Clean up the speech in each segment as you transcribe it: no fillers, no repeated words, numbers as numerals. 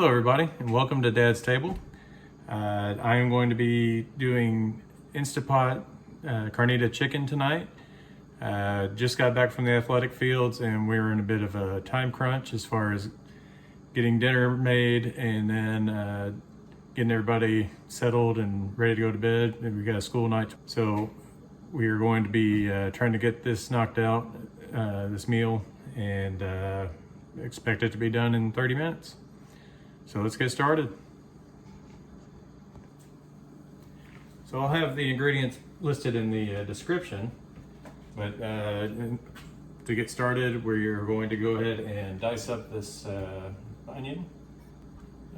Hello everybody and welcome to Dad's Table. I am going to be doing Instapot carnita chicken tonight. Just got back from the athletic fields and we were in a bit of a time crunch as far as getting dinner made and then getting everybody settled and ready to go to bed. And we got a school night. So we are going to be trying to get this knocked out, this meal, and expect it to be done in 30 minutes. So let's get started. So I'll have the ingredients listed in the description, but to get started, we're going to go ahead and dice up this onion.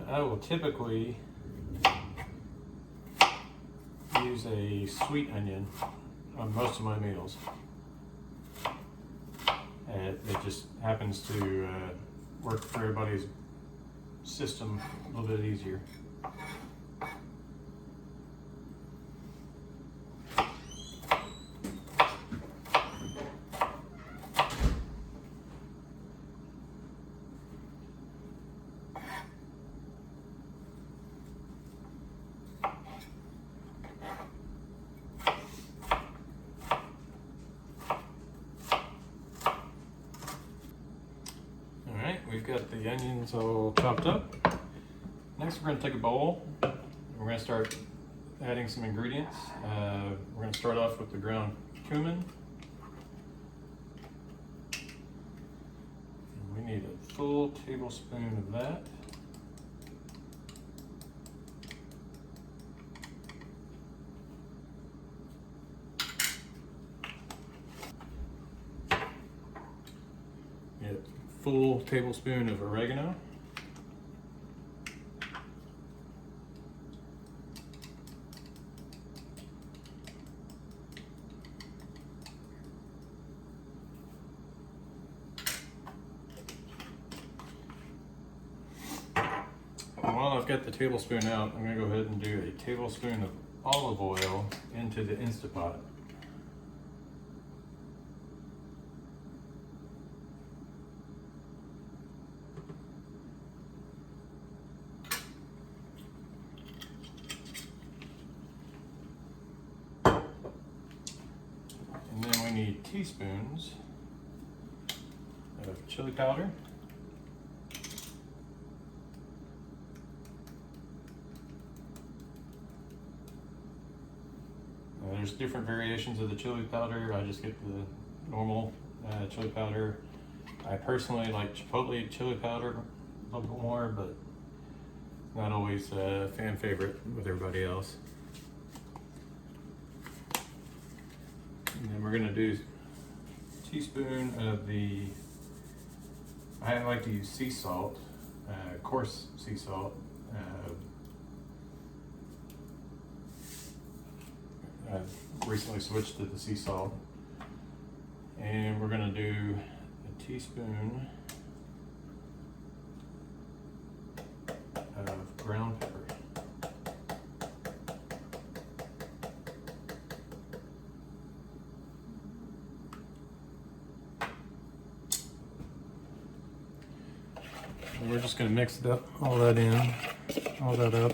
I will typically use a sweet onion on most of my meals. It just happens to work for everybody's system a little bit easier. We've got the onions all chopped up. Next, we're going to take a bowl. We're going to start adding some ingredients. We're going to start off with the ground cumin. And we need a full tablespoon of that. Full tablespoon of oregano. And while I've got the tablespoon out, I'm going to go ahead and do a tablespoon of olive oil into the Instapot. And then we need teaspoons of chili powder. There's different variations of the chili powder. I just get the normal chili powder. I personally like chipotle chili powder a little bit more, but not always a fan favorite with everybody else. And then we're going to do a teaspoon of the, I like to use sea salt, coarse sea salt. I've recently switched to the sea salt. And we're going to do a teaspoon of ground pepper. We're just going to mix all that up.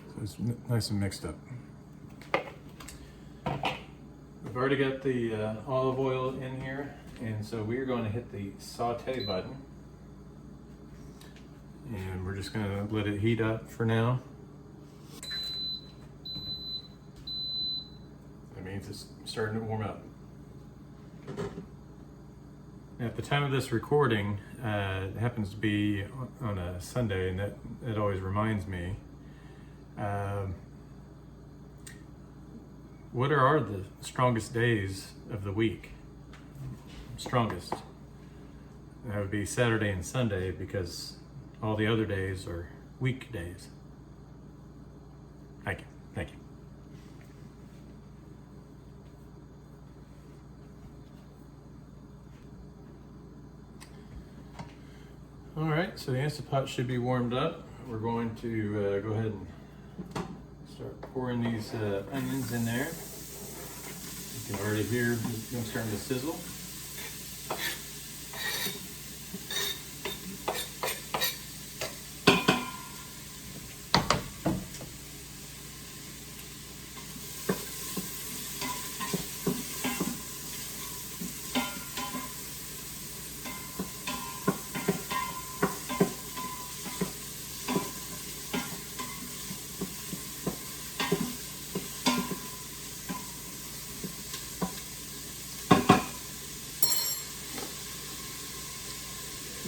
So it's nice and mixed up. We've already got the olive oil in here, and so we're going to hit the saute button. And we're just going to let it heat up for now. That means it's starting to warm up. At the time of this recording, it happens to be on a Sunday, and that always reminds me. What are the strongest days of the week? Strongest. That would be Saturday and Sunday, because all the other days are weekdays. Thank you. Thank you. All right, so the Instapot should be warmed up. We're going to go ahead and Start pouring these onions in there. You can already hear them starting to sizzle.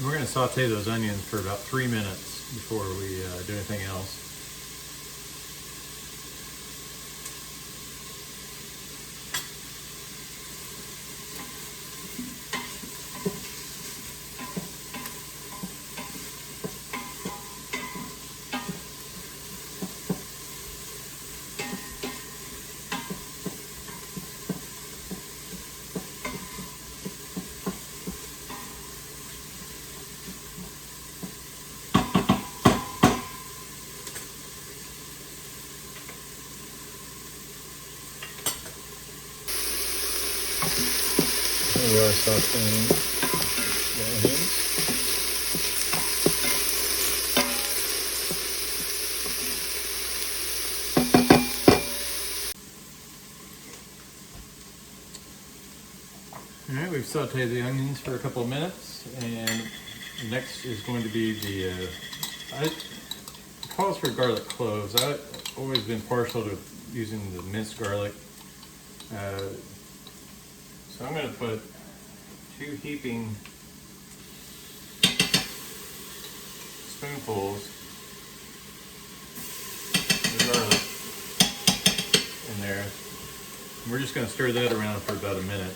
We're going to saute those onions for about 3 minutes before we do anything else. We are sauteing the onions. All right, we've sauteed the onions for a couple of minutes, and next is going to be it calls for garlic cloves. I've always been partial to using the minced garlic. So I'm going to put 2 heaping spoonfuls of garlic in there. And we're just going to stir that around for about a minute.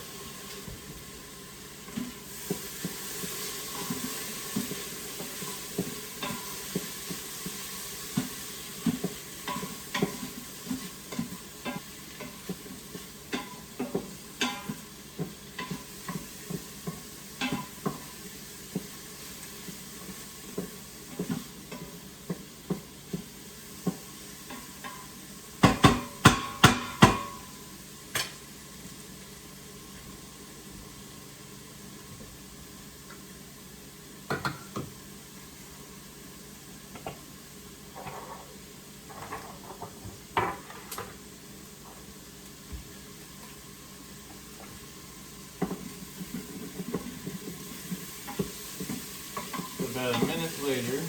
About a minute later,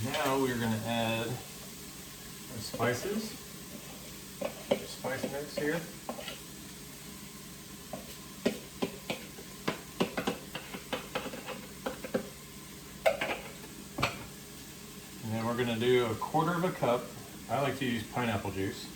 now we're going to add our spices, spice mix here. And then we're going to do 1/4 cup. I like to use pineapple juice.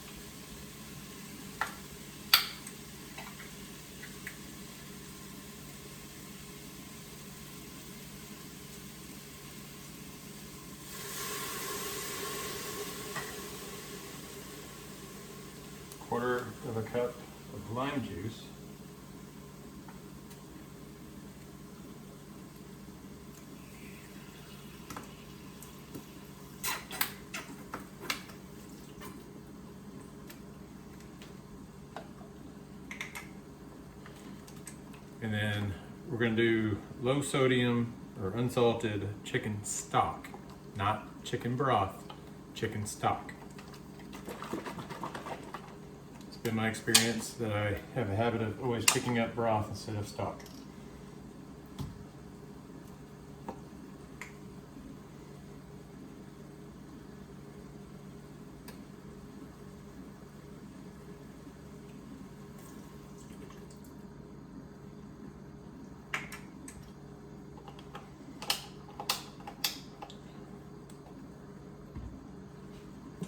Quarter of a cup of lime juice. And then we're going to do low sodium or unsalted chicken stock, not chicken broth, chicken stock. It's been my experience that I have a habit of always picking up broth instead of stock.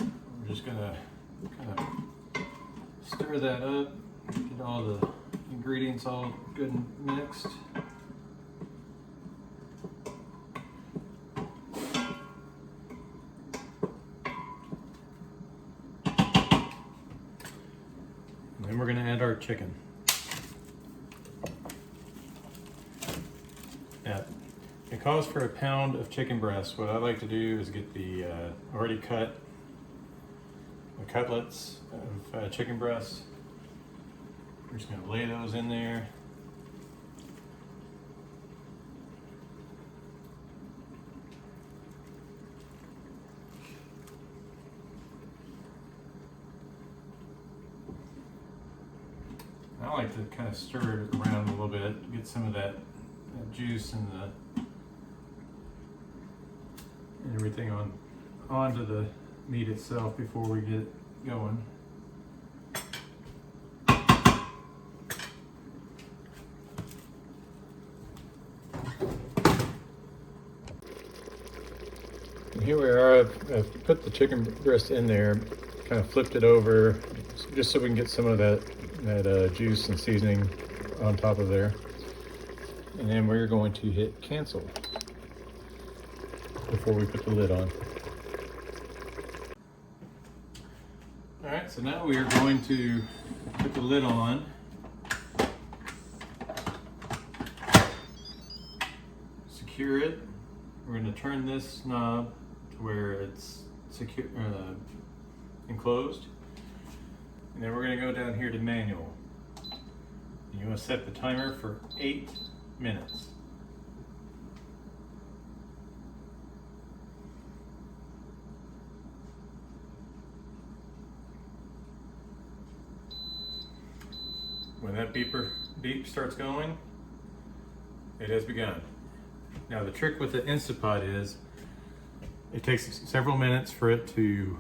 I'm just gonna kind of stir that up, get all the ingredients all good and mixed. And then we're gonna add our chicken. It calls for a pound of chicken breast. What I like to do is get the already cut cutlets of chicken breast. We're just going to lay those in there. I like to kind of stir it around a little bit, get some of that juice and everything onto the meat itself before we get going. And here we are. I've put the chicken breast in there, kind of flipped it over, just so we can get some of that juice and seasoning on top of there. And then we're going to hit cancel before we put the lid on. All right, so now we are going to put the lid on. Secure it. We're going to turn this knob to where it's secure, enclosed. And then we're going to go down here to manual. You want to set the timer for 8 minutes. When that beep starts going, it has begun. Now the trick with the Instapot is it takes several minutes for it to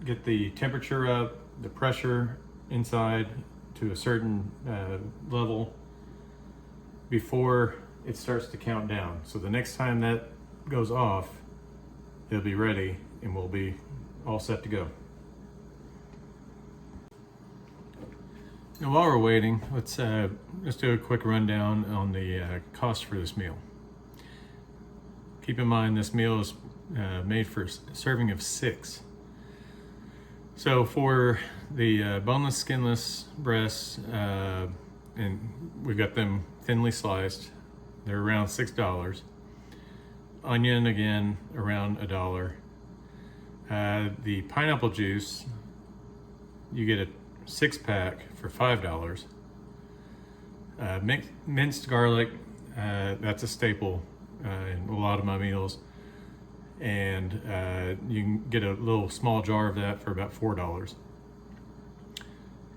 get the temperature up, the pressure inside to a certain level before it starts to count down. So the next time that goes off, it'll be ready and we'll be all set to go. Now while we're waiting, let's just do a quick rundown on the cost for this meal. Keep in mind this meal is made for a serving of 6. So for the boneless, skinless breasts, and we've got them thinly sliced, they're around $6. Onion, again, around $1. The pineapple juice, you get a 6-pack for $5. Minced garlic, that's a staple in a lot of my meals. And you can get a little small jar of that for about $4.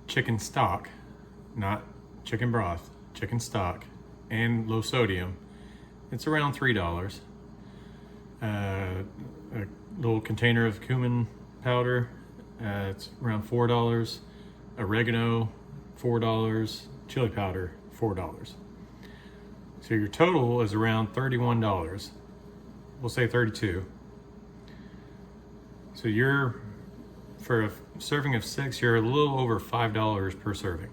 Chicken stock, not chicken broth, chicken stock, and low sodium, it's around $3. A little container of cumin powder, it's around $4. Oregano, $4. Chili powder, $4. So your total is around $31. We'll say 32. So for a serving of 6, you're a little over $5 per serving.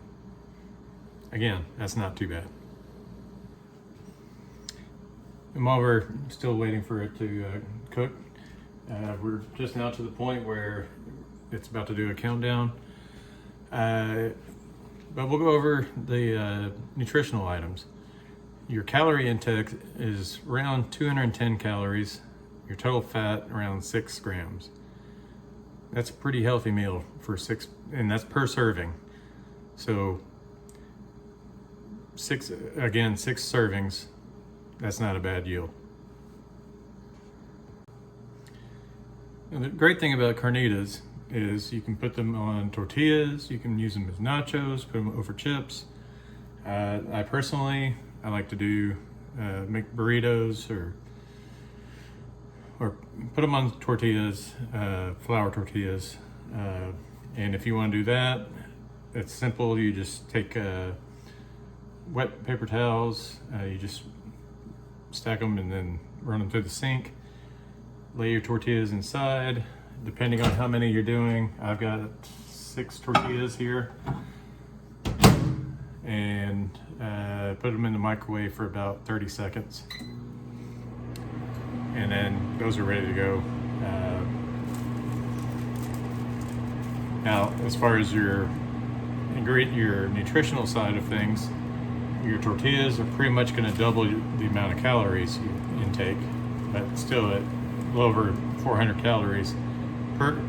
Again, that's not too bad. And while we're still waiting for it to cook, we're just now to the point where it's about to do a countdown. But we'll go over the nutritional items. Your calorie intake is around 210 calories. Your total fat around 6 grams. That's a pretty healthy meal for 6, and that's per serving. So 6 servings, that's not a bad yield. And the great thing about carnitas is you can put them on tortillas, you can use them as nachos, put them over chips. I like to do make burritos or put them on tortillas, flour tortillas. And if you want to do that, it's simple. You just take wet paper towels, you just stack them and then run them through the sink. Lay your tortillas inside, depending on how many you're doing. I've got 6 tortillas here. And put them in the microwave for about 30 seconds. And then those are ready to go. Now, as far as your nutritional side of things, Your tortillas are pretty much going to double the amount of calories you intake, but still at over 400 calories per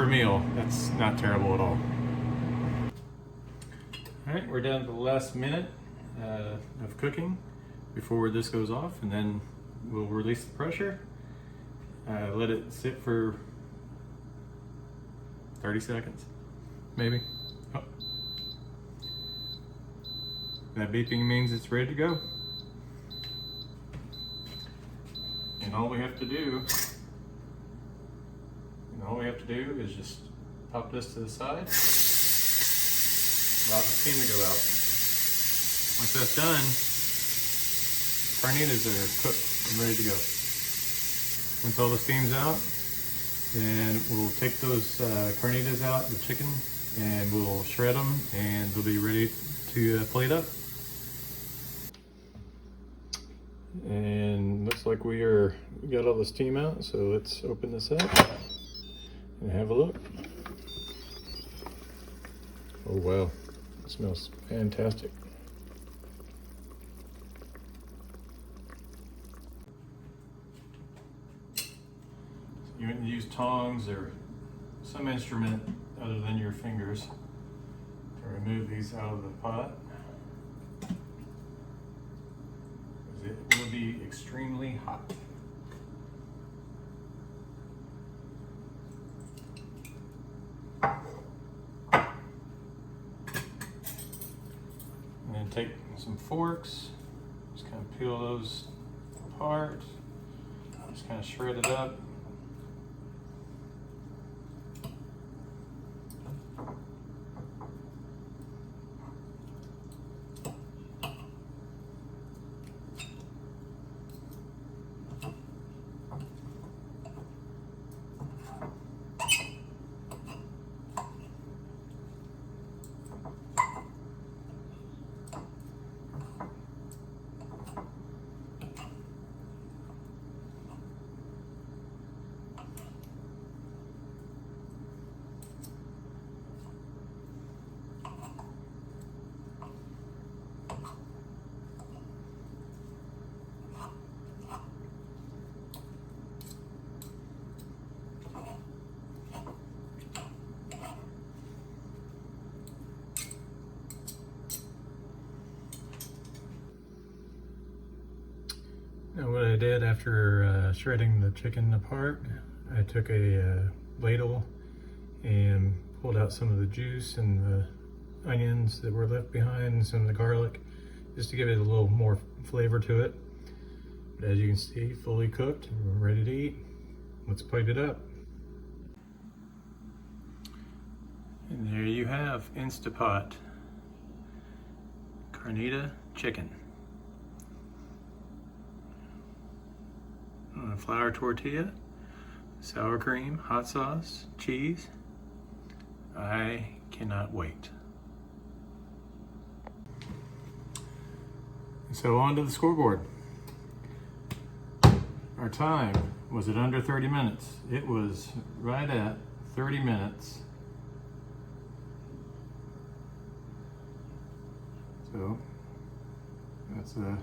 meal. That's not terrible at all. All right, we're down to the last minute of cooking before this goes off, and then we'll release the pressure. Let it sit for 30 seconds, maybe. Oh. That beeping means it's ready to go. And all we have to do is just pop this to the side, allow the steam to go out. Once that's done, carnitas are cooked and ready to go. Once all the steam's out, then we'll take those carnitas out, the chicken, and we'll shred them, and they'll be ready to plate up. And looks like we got all the steam out, so let's open this up and have a look. Oh wow, it smells fantastic. You want to use tongs or some instrument other than your fingers to remove these out of the pot. It will be extremely hot. And then take some forks, just kind of peel those apart, just kind of shred it up. Now what I did after shredding the chicken apart, I took a ladle and pulled out some of the juice and the onions that were left behind and some of the garlic, just to give it a little more flavor to it. But as you can see, fully cooked and we're ready to eat. Let's plate it up. And there you have Instapot carnita chicken. On a flour tortilla, sour cream, hot sauce, cheese. I cannot wait. So on to the scoreboard. Our time was at under 30 minutes. It was right at 30 minutes. So that's a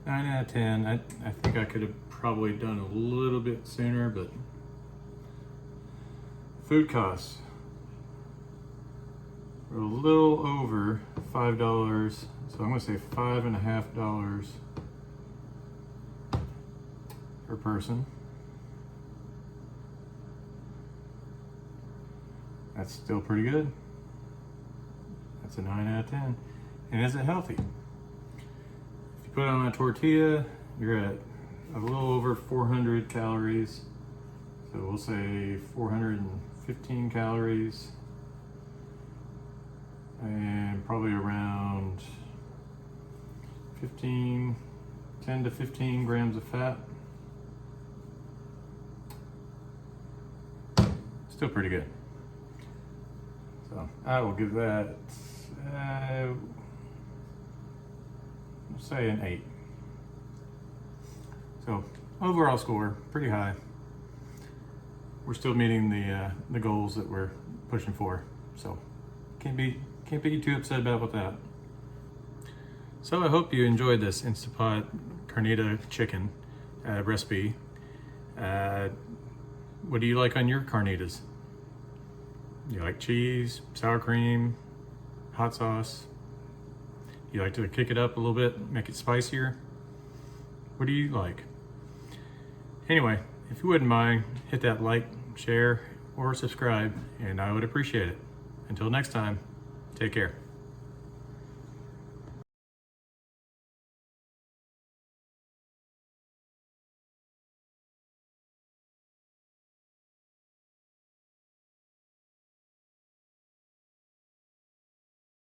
9 out of 10. I think I could have probably done a little bit sooner, but food costs were a little over $5, so I'm gonna say $5.50 per person. That's still pretty good. That's a 9 out of 10. And is it healthy? Put on a tortilla, you're at a little over 400 calories. So we'll say 415 calories and probably around 10 to 15 grams of fat. Still pretty good. So I will give that, say an 8. So overall score, pretty high. We're still meeting the goals that we're pushing for. So can't be too upset about that. So I hope you enjoyed this Instapot carnita chicken recipe. What do you like on your carnitas? You like cheese, sour cream, hot sauce? You like to kick it up a little bit, make it spicier? What do you like? Anyway, if you wouldn't mind, hit that like, share, or subscribe, and I would appreciate it. Until next time, take care.